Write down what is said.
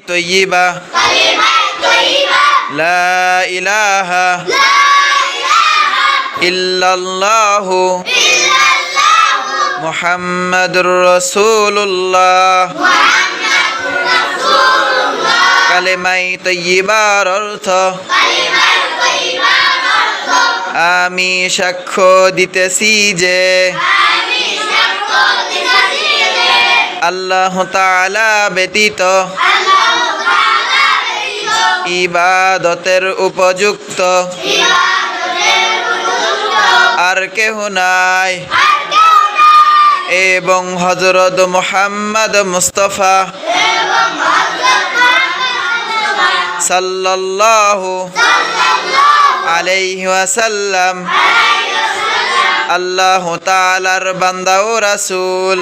তৈয়্যিবা লা ইলাহা ইল্লাল্লাহু মুহাম্মাদুর রাসূলুল্লাহ। কালেমায়ে তৈয়্যিবার অর্থ আমি সাক্ষ্য দিতেছি যে আল্লাহ তাআলা ব্যতীত ইবাদতের উপযুক্ত আর কেহ নাই এবং হযরত মুহাম্মদ মুস্তাফা সাল্লাল্লাহু আলাইহি ওয়াসাল্লাম আল্লাহ তাআলার বান্দা ও রাসূল।